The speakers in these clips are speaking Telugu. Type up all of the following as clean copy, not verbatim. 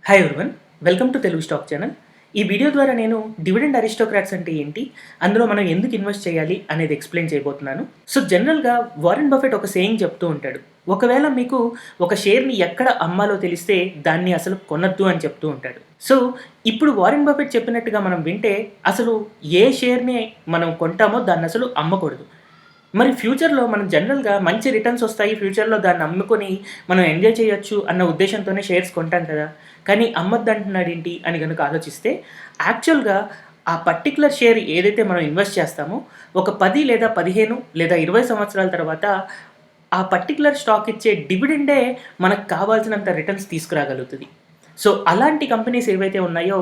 Hi everyone, welcome to Telugu stock channel. ఈ వీడియో ద్వారా నేను డివిడెండ్ అరిస్టోక్రాట్స్ అంటే ఏంటి, అందులో మనం ఎందుకు ఇన్వెస్ట్ చేయాలి అనేది ఎక్స్ప్లెయిన్ చేయబోతున్నాను. సో జనరల్గా వారెన్ బఫెట్ ఒక సేయింగ్ చెప్తూ ఉంటాడు, ఒకవేళ మీకు ఒక షేర్ని ఎక్కడ అమ్మాలో తెలిస్తే దాన్ని అసలు కొనద్దు అని చెప్తూ ఉంటాడు. సో ఇప్పుడు వారెన్ బఫెట్ చెప్పినట్టుగా మనం వింటే అసలు ఏ షేర్ని మనం కొంటామో దాన్ని అసలు అమ్మకూడదు. మరి ఫ్యూచర్‌లో మనం జనరల్‌గా మంచి రిటర్న్స్ వస్తాయి, ఫ్యూచర్‌లో దాన్ని అమ్ముకొని మనం ఎంజాయ్ చేయొచ్చు అన్న ఉద్దేశంతోనే షేర్స్ కొంటాం కదా! కానీ అమ్మొద్దంటున్నాడేంటి అని గనుక ఆలోచిస్తే, యాక్చువల్‌గా ఆ పర్టిక్యులర్ షేర్ ఏదైతే మనం ఇన్వెస్ట్ చేస్తామో, ఒక 10 లేదా 15 లేదా 20 సంవత్సరాల తర్వాత ఆ పర్టిక్యులర్ స్టాక్ ఇచ్చే డివిడెండే మనకు కావాల్సినంత రిటర్న్స్ తీసుకురాగలుగుతది. సో అలాంటి కంపెనీస్ ఏవైతే ఉన్నాయో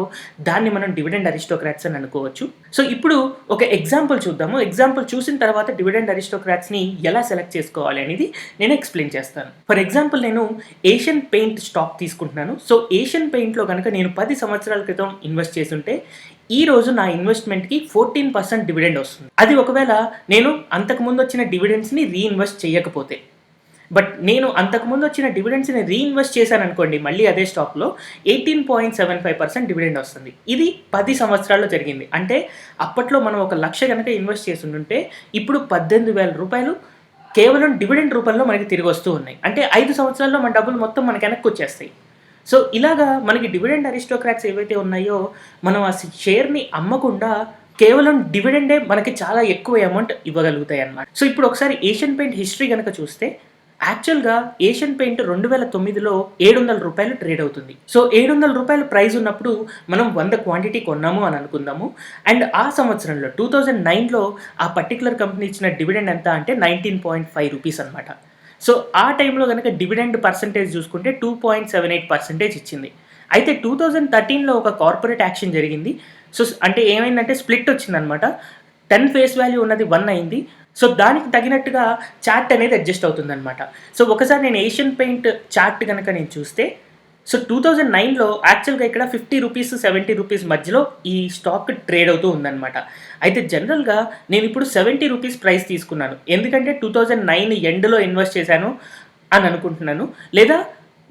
దాన్ని మనం డివిడెండ్ అరిస్టోక్రాట్స్ అని అనుకోవచ్చు. సో ఇప్పుడు ఒక ఎగ్జాంపుల్ చూద్దాము. ఎగ్జాంపుల్ చూసిన తర్వాత డివిడెండ్ అరిస్టోక్రాట్స్‌ని ఎలా సెలెక్ట్ చేసుకోవాలి అనేది నేను ఎక్స్‌ప్లెయిన్ చేస్తాను. ఫర్ ఎగ్జాంపుల్ నేను ఏషియన్ పెయింట్ స్టాక్ తీసుకుంటున్నాను. సో ఏషియన్ పెయింట్‌లో గనుక నేను 10 సంవత్సరాల క్రితం ఇన్వెస్ట్ చేసుంటే ఈ రోజు నా ఇన్వెస్ట్‌మెంట్‌కి 14% డివిడెండ్ వస్తుంది. అది ఒకవేళ నేను అంతకుముందు వచ్చిన డివిడెండ్స్‌ని రీఇన్వెస్ట్ చేయకపోతే. బట్ నేను అంతకుముందు వచ్చిన డివిడెండ్స్‌ని రీఇన్వెస్ట్ చేశాననుకోండి మళ్ళీ అదే స్టాక్‌లో 18.75% డివిడెండ్ వస్తుంది. ఇది 10 సంవత్సరాల్లో జరిగింది. అంటే అప్పట్లో మనం ఒక 1,00,000 గనక ఇన్వెస్ట్ చేసుండుంటే ఇప్పుడు రూ. 18,000 కేవలం డివిడెండ్ రూపంలో మనకి తిరిగొస్తూ ఉన్నాయి. అంటే 5 సంవత్సరాల్లో మన డబ్బులు మొత్తం మనకి వెనక్కొచ్చేస్తాయి. సో ఇలాగా మనకి డివిడెండ్ అరిస్టోక్రాట్స్ ఏవైతే ఉన్నాయో మనం ఆ షేర్‌ని అమ్మకుండా కేవలం డివిడెండే మనకి చాలా ఎక్కువ అమౌంట్ ఇవ్వగలుగుతాయన్నమాట. సో ఇప్పుడు ఒకసారి ఏషియన్ పెయింట్ హిస్టరీ గనక చూస్తే యాక్చువల్‌గా ఏషియన్ పెయింట్ 2009లో రూ. 700 ట్రేడ్ అవుతుంది. సో రూ. 700 ప్రైస్ ఉన్నప్పుడు మనం 100 క్వాంటిటీ కొన్నాము అని అనుకుందాము. అండ్ ఆ సంవత్సరంలో 2009లో ఆ పర్టిక్యులర్ కంపెనీ ఇచ్చిన డివిడెండ్ ఎంత అంటే 19.5 రూపీస్ అనమాట. సో ఆ టైంలో గనక డివిడెండ్ పర్సెంటేజ్ చూసుకుంటే 2.78% ఇచ్చింది. అయితే 2013లో ఒక కార్పొరేట్ యాక్షన్ జరిగింది. సో అంటే ఏమైందంటే స్ప్లిట్ వచ్చిందనమాట. 10 ఫేస్ వాల్యూ ఉన్నది 1 అయింది. సో దానికి తగినట్టుగా చార్ట్ అనేది అడ్జస్ట్ అవుతుందనమాట. సో ఒకసారి నేను ఏషియన్ పెయింట్ చార్ట్ గనక నేను చూస్తే, సో 2009లో యాక్చువల్‌గా ఇక్కడ రూ. 50, రూ. 70 మధ్యలో ఈ స్టాక్ ట్రేడ్ అవుతూ ఉందనమాట. అయితే జనరల్‌గా నేను ఇప్పుడు రూ. 70 ప్రైస్ తీసుకున్నాను. ఎందుకంటే 2009 ఎండ్‌లో ఇన్వెస్ట్ చేశాను అని అనుకుంటున్నాను. లేదా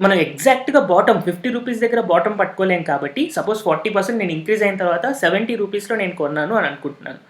మనం ఎగ్జాక్ట్‌గా బాటమ్ రూ. 50 దగ్గర బాటమ్ పట్టుకోలేం కాబట్టి సపోజ్ 40% నేను ఇంక్రీజ్ అయిన తర్వాత రూ. 70లో నేను కొన్నాను అని అనుకుంటున్నాను.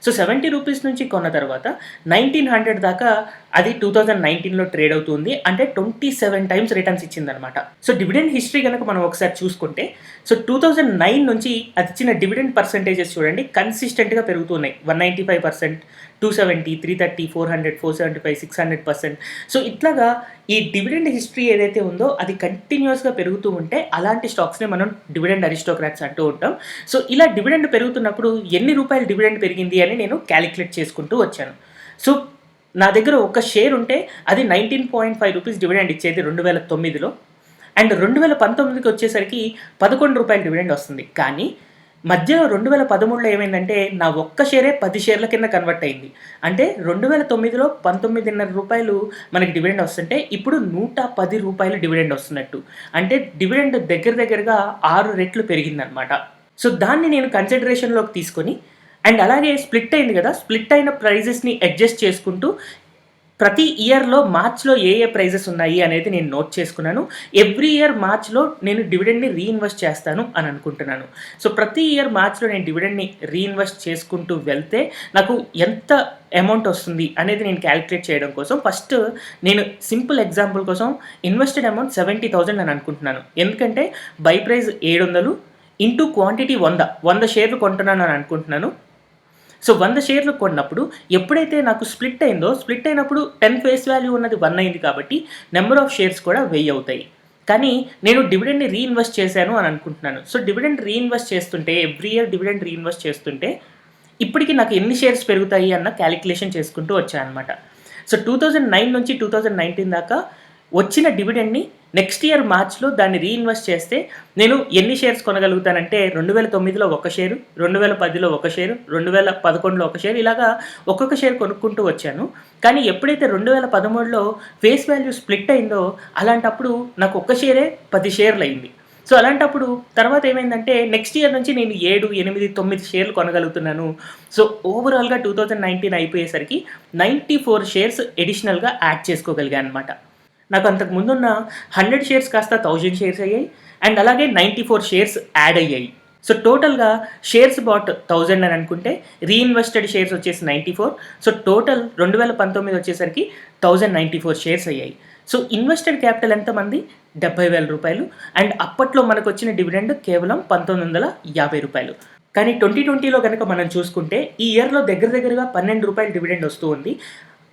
సో రూ. 70 నుంచి కొన్న తర్వాత 1900 దాకా అది 2019లో ట్రేడ్ అవుతుంది. అంటే 27 టైమ్స్ రిటర్న్స్ ఇచ్చిందనమాట. సో డివిడెండ్ హిస్టరీ గనక మనం ఒకసారి చూసుకుంటే, సో 2009 నుంచి అది ఇచ్చిన డివిడెండ్ పర్సెంటేజెస్ చూడండి కన్సిస్టెంట్‌గా పెరుగుతున్నాయి. 195%, 270, 330, 400, 475, 600%. సో ఇట్లాగా ఈ డివిడెండ్ హిస్టరీ ఏదైతే ఉందో అది కంటిన్యూయస్‌గా పెరుగుతూ ఉంటే అలాంటి స్టాక్స్‌ని మనం డివిడెండ్ అరిస్టోక్రాట్స్ అంటూ ఉంటాం. సో ఇలా డివిడెండ్ పెరుగుతున్నప్పుడు ఎన్ని రూపాయలు డివిడెండ్ పెరిగింది అని నేను క్యాలిక్యులేట్ చేసుకుంటూ వచ్చాను. సో నా దగ్గర ఒక షేర్ ఉంటే అది రూ. 19.5 డివిడెండ్ ఇచ్చేది 2009లో. అండ్ 2019కి వచ్చేసరికి రూ. 11 డివిడెండ్ వస్తుంది. కానీ మధ్యలో 2013లో ఏమైందంటే నా ఒక్క షేరే 10 షేర్ల కింద కన్వర్ట్ అయింది. అంటే 2009లో రూ. 19.5 మనకి డివిడెండ్ వస్తుంటే ఇప్పుడు రూ. 110 డివిడెండ్ వస్తున్నట్టు. అంటే డివిడెండ్ దగ్గరగా 6 రెట్లు పెరిగిందనమాట. సో దాన్ని నేను కన్సిడరేషన్‌లోకి తీసుకొని అండ్ అలాగే స్ప్లిట్ అయింది కదా! స్ప్లిట్ అయిన ప్రైజెస్‌ని అడ్జస్ట్ చేసుకుంటూ ప్రతి ఇయర్‌లో మార్చ్‌లో ఏ ప్రైజెస్ ఉన్నాయి అనేది నేను నోట్ చేసుకున్నాను. ఎవ్రీ ఇయర్ మార్చ్‌లో నేను డివిడెండ్‌ని రీఇన్వెస్ట్ చేస్తాను అని అనుకుంటున్నాను. సో ప్రతి ఇయర్ మార్చ్‌లో నేను డివిడెండ్‌ని రీఇన్వెస్ట్ చేసుకుంటూ వెళ్తే నాకు ఎంత అమౌంట్ వస్తుంది అనేది నేను క్యాలిక్యులేట్ చేయడం కోసం ఫస్ట్ నేను సింపుల్ ఎగ్జాంపుల్ కోసం ఇన్వెస్టెడ్ అమౌంట్ 70,000 అని అనుకుంటున్నాను. ఎందుకంటే బై ప్రైస్ 700 ఇంటూ క్వాంటిటీ 100 షేర్లు కొంటున్నాను అని అనుకుంటున్నాను. సో 100 షేర్లు కొన్నప్పుడు ఎప్పుడైతే నాకు స్ప్లిట్ అయిందో, స్ప్లిట్ అయినప్పుడు 10 ఫేస్ వాల్యూ ఉన్నది 1 అయింది కాబట్టి నెంబర్ ఆఫ్ షేర్స్ కూడా 1000 అవుతాయి. కానీ నేను డివిడెండ్‌ని రీఇన్వెస్ట్ చేశాను అని అనుకుంటున్నాను. సో డివిడెండ్ రీఇన్వెస్ట్ చేస్తుంటే ఎవ్రీ ఇయర్ డివిడెండ్ రీఇన్వెస్ట్ చేస్తుంటే ఇప్పటికి నాకు ఎన్ని షేర్స్ పెరుగుతాయి అన్న క్యాలిక్యులేషన్ చేసుకుంటూ వచ్చాననమాట. సో 2009 నుంచి 2019 దాకా వచ్చిన డివిడెండ్‌ని నెక్స్ట్ ఇయర్ మార్చ్‌లో దాన్ని రీఇన్వెస్ట్ చేస్తే నేను ఎన్ని షేర్స్ కొనగలుగుతానంటే 2009లో ఒక షేరు, 2010లో ఒక షేరు, 2011లో ఒక షేర్ ఇలాగా ఒక్కొక్క షేర్ కొనుక్కుంటూ వచ్చాను. కానీ ఎప్పుడైతే 2013లో ఫేస్ వాల్యూ స్ప్లిట్ అయిందో అలాంటప్పుడు నాకు ఒక్క షేరే 10 షేర్లయింది. సో అలాంటప్పుడు తర్వాత ఏమైందంటే నెక్స్ట్ ఇయర్ నుంచి నేను 7, 8, 9 షేర్లు కొనగలుగుతున్నాను. సో ఓవరాల్‌గా 2019 అయిపోయేసరికి 94 షేర్స్ అడిషనల్‌గా యాడ్ చేసుకోగలిగాననమాట. నాకు అంతకు ముందున్న 100 షేర్స్ కాస్త 1000 షేర్స్ అయ్యాయి. అండ్ అలాగే 94 షేర్స్ యాడ్ అయ్యాయి. సో టోటల్‌గా షేర్స్ బాట్ 1000 అని అనుకుంటే రీఇన్వెస్టెడ్ షేర్స్ వచ్చేసి 94. సో టోటల్ 2019 వచ్చేసరికి 1094 షేర్స్ అయ్యాయి. సో ఇన్వెస్టెడ్ క్యాపిటల్ ఎంతమంది? రూ. 70,000. అండ్ అప్పట్లో మనకొచ్చిన డివిడెండ్ కేవలం రూ. 1950. కానీ 2020లో గనక మనం చూసుకుంటే ఈ ఇయర్‌లో దగ్గరగా రూ. 12 డివిడెండ్ వస్తూ ఉంది.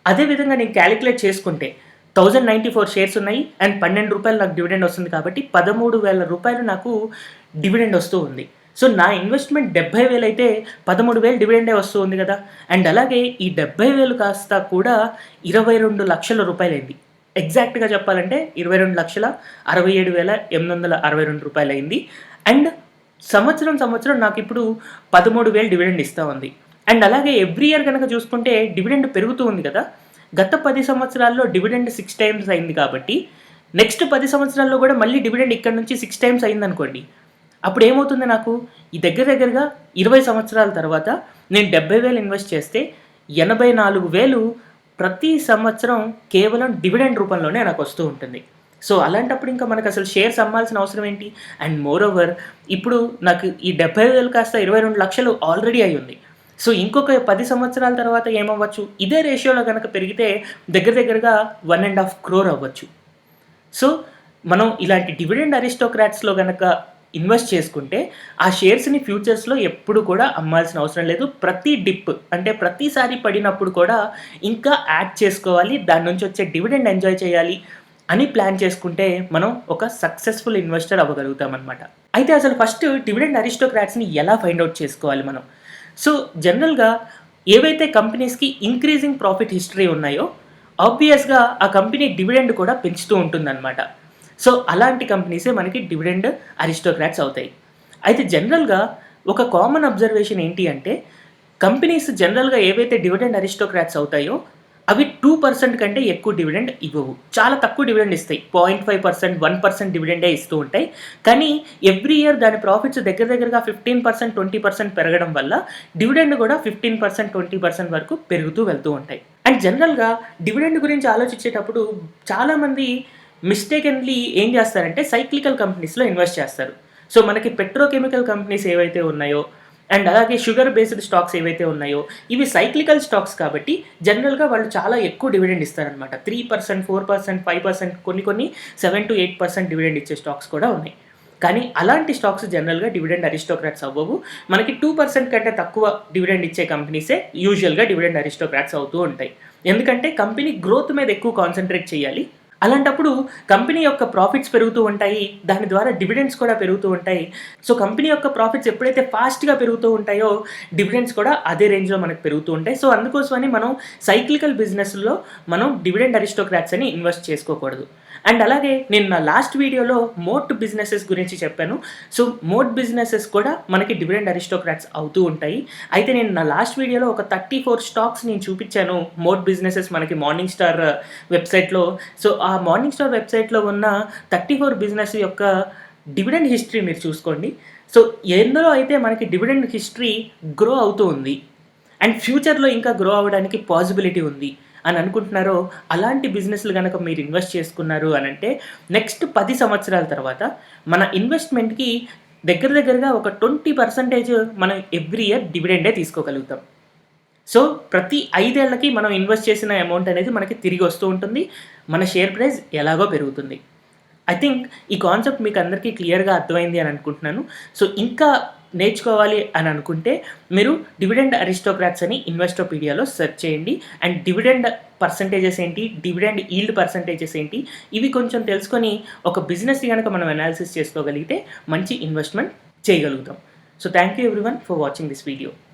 అదే విధంగా నేను క్యాలిక్యులేట్ చేసుకుంటే 1094 షేర్స్ ఉన్నాయి అండ్ రూ. 12 నాకు డివిడెండ్ వస్తుంది కాబట్టి రూ. 13,000 నాకు డివిడెండ్ వస్తూ ఉంది. సో నా ఇన్వెస్ట్మెంట్ 70,000 అయితే 13,000 డివిడెండే వస్తూ ఉంది కదా. అండ్ అలాగే ఈ 70,000 కాస్త కూడా 22 లక్షల రూపాయలైంది. ఎగ్జాక్ట్‌గా చెప్పాలంటే 22,67,862 అయింది. అండ్ సంవత్సరం నాకు ఇప్పుడు 13,000 డివిడెండ్ ఇస్తూ ఉంది. అండ్ అలాగే ఎవ్రీ ఇయర్ కనుక చూసుకుంటే డివిడెండ్ పెరుగుతూ ఉంది కదా. గత 10 సంవత్సరాల్లో డివిడెండ్ 6 టైమ్స్ అయింది కాబట్టి నెక్స్ట్ 10 సంవత్సరాల్లో కూడా మళ్ళీ డివిడెండ్ ఇక్కడ నుంచి 6 టైమ్స్ అయిందనుకోండి. అప్పుడు ఏమవుతుంది నాకు ఈ దగ్గరగా 20 సంవత్సరాల తర్వాత నేను 70,000 ఇన్వెస్ట్ చేస్తే 84,000 ప్రతి సంవత్సరం కేవలం డివిడెండ్ రూపంలోనే నాకు వస్తూ ఉంటుంది. సో అలాంటప్పుడు ఇంకా మనకు అసలు షేర్స్ అమ్మాల్సిన అవసరం ఏంటి? అండ్ మోర్ ఓవర్ ఇప్పుడు నాకు ఈ 70,000 కాస్త 22 లక్షలు ఆల్రెడీ అయి ఉంది. సో ఇంకొక 10 సంవత్సరాల తర్వాత ఏమవ్వచ్చు? ఇదే రేషియోలో కనుక పెరిగితే దగ్గరగా 1.5 crore అవ్వచ్చు. సో మనం ఇలాంటి డివిడెండ్ అరిస్టోక్రాట్స్‌లో గనక ఇన్వెస్ట్ చేసుకుంటే ఆ షేర్స్‌ని ఫ్యూచర్స్‌లో ఎప్పుడు కూడా అమ్మాల్సిన అవసరం లేదు. ప్రతి డిప్ అంటే ప్రతిసారి పడినప్పుడు కూడా ఇంకా యాడ్ చేసుకోవాలి. దాని నుంచి వచ్చే డివిడెండ్ ఎంజాయ్ చేయాలి అని ప్లాన్ చేసుకుంటే మనం ఒక సక్సెస్‌ఫుల్ ఇన్వెస్టర్ అవ్వగలుగుతామన్నమాట. అయితే అసలు ఫస్ట్ డివిడెండ్ అరిస్టోక్రాట్స్‌ని ఎలా ఫైండ్ ఔట్ చేసుకోవాలి మనం? సో జనరల్‌గా ఏవైతే కంపెనీస్‌కి ఇంక్రీజింగ్ ప్రాఫిట్ హిస్టరీ ఉన్నాయో ఆబ్వియస్‌గా ఆ కంపెనీ డివిడెండ్ కూడా పెంచుతూ ఉంటుందన్నమాట. సో అలాంటి కంపెనీసే మనకి డివిడెండ్ అరిస్టోక్రాట్స్ అవుతాయి. అయితే జనరల్‌గా ఒక కామన్ అబ్జర్వేషన్ ఏంటి అంటే కంపెనీస్ జనరల్‌గా ఏవైతే డివిడెండ్ అరిస్టోక్రాట్స్ అవుతాయో అవి 2% కంటే ఎక్కువ డివిడెండ్ ఇవ్వవు. చాలా తక్కువ డివిడెండ్ ఇస్తాయి. 0.5%, 1% డివిడెండే ఇస్తూ ఉంటాయి. కానీ ఎవ్రీ ఇయర్ దాని ప్రాఫిట్స్ దగ్గరగా 15%, 20% పెరగడం వల్ల డివిడెండ్ కూడా 15%, 20% వరకు పెరుగుతూ వెళ్తూ ఉంటాయి. అండ్ జనరల్‌గా డివిడెండ్ గురించి ఆలోచించేటప్పుడు చాలామంది మిస్టేకెన్‌లీ ఏం చేస్తారంటే సైక్లికల్ కంపెనీస్‌లో ఇన్వెస్ట్ చేస్తారు. సో మనకి పెట్రోకెమికల్ కంపెనీస్ ఏవైతే ఉన్నాయో అండ్ అలాగే షుగర్ బేస్డ్ స్టాక్స్ ఏవైతే ఉన్నాయో ఇవి సైక్లికల్ స్టాక్స్ కాబట్టి జనరల్‌గా వాళ్ళు చాలా ఎక్కువ డివిడెండ్ ఇస్తారనమాట. 3%, 4%, 5% కొన్ని 7-8% డివిడెండ్ ఇచ్చే స్టాక్స్ కూడా ఉన్నాయి. కానీ అలాంటి స్టాక్స్ జనరల్‌గా డివిడెండ్ అరిస్టోక్రాట్స్ అవ్వవు. మనకి 2% కంటే తక్కువ డివిడెండ్ ఇచ్చే కంపెనీసే యూజువల్‌గా డివిడెండ్ అరిస్టోక్రాట్స్ అవుతూ ఉంటాయి. ఎందుకంటే కంపెనీ గ్రోత్ మీద ఎక్కువ కాన్సంట్రేట్ చేయాలి. అలాంటప్పుడు కంపెనీ యొక్క ప్రాఫిట్స్ పెరుగుతూ ఉంటాయి. దాని ద్వారా డివిడెండ్స్ కూడా పెరుగుతూ ఉంటాయి. సో కంపెనీ యొక్క ప్రాఫిట్స్ ఎప్పుడైతే ఫాస్ట్‌గా పెరుగుతూ ఉంటాయో డివిడెండ్స్ కూడా అదే రేంజ్‌లో మనకు పెరుగుతూ ఉంటాయి. సో అందుకోసమని మనం సైక్లికల్ బిజినెస్‌లో మనం డివిడెండ్ అరిస్టోక్రాట్స్ అని ఇన్వెస్ట్ చేసుకోకూడదు. అండ్ అలాగే నేను నా లాస్ట్ వీడియోలో మోట్ బిజినెసెస్ గురించి చెప్పాను. సో మోట్ బిజినెసెస్ కూడా మనకి డివిడెండ్ అరిస్టోక్రాట్స్ అవుతూ ఉంటాయి. అయితే నేను నా లాస్ట్ వీడియోలో ఒక 34 స్టాక్స్ నేను చూపించాను మోట్ బిజినెసెస్ మనకి మార్నింగ్ స్టార్ వెబ్‌సైట్‌లో. సో ఆ మార్నింగ్ స్టార్ వెబ్‌సైట్‌లో ఉన్న 34 బిజినెస్ యొక్క డివిడెండ్ హిస్టరీ మీరు చూసుకోండి. సో ఎందులో అయితే మనకి డివిడెండ్ హిస్టరీ గ్రో అవుతూ ఉంది అండ్ ఫ్యూచర్‌లో ఇంకా గ్రో అవ్వడానికి పాసిబిలిటీ ఉంది అని అనుకుంటున్నారో అలాంటి బిజినెస్లు కనుక మీరు ఇన్వెస్ట్ చేసుకున్నారు అని అంటే నెక్స్ట్ 10 సంవత్సరాల తర్వాత మన ఇన్వెస్ట్మెంట్‌కి దగ్గరగా ఒక 20% మనం ఎవ్రీ ఇయర్ డివిడెండే తీసుకోగలుగుతాం. సో ప్రతి 5 ఏళ్లకి మనం ఇన్వెస్ట్ చేసిన అమౌంట్ అనేది మనకి తిరిగి వస్తూ ఉంటుంది. మన షేర్ ప్రైస్ ఎలాగో పెరుగుతుంది. ఐ థింక్ ఈ కాన్సెప్ట్ మీకు అందరికీ క్లియర్‌గా అర్థమైంది అని అనుకుంటున్నాను. సో ఇంకా నేర్చుకోవాలి అని అనుకుంటే మీరు డివిడెండ్ అరిస్టోక్రాట్స్ అని ఇన్వెస్టోపీడియాలో సెర్చ్ చేయండి. అండ్ డివిడెండ్ పర్సెంటేజెస్ ఏంటి, డివిడెండ్ ఈల్డ్ పర్సెంటేజెస్ ఏంటి ఇవి కొంచెం తెలుసుకొని ఒక బిజినెస్‌ని గనుక మనం అనాలిసిస్ చేసుకోగలిగితే మంచి ఇన్వెస్ట్‌మెంట్ చేయగలుగుతాం. So thank you everyone for watching this video.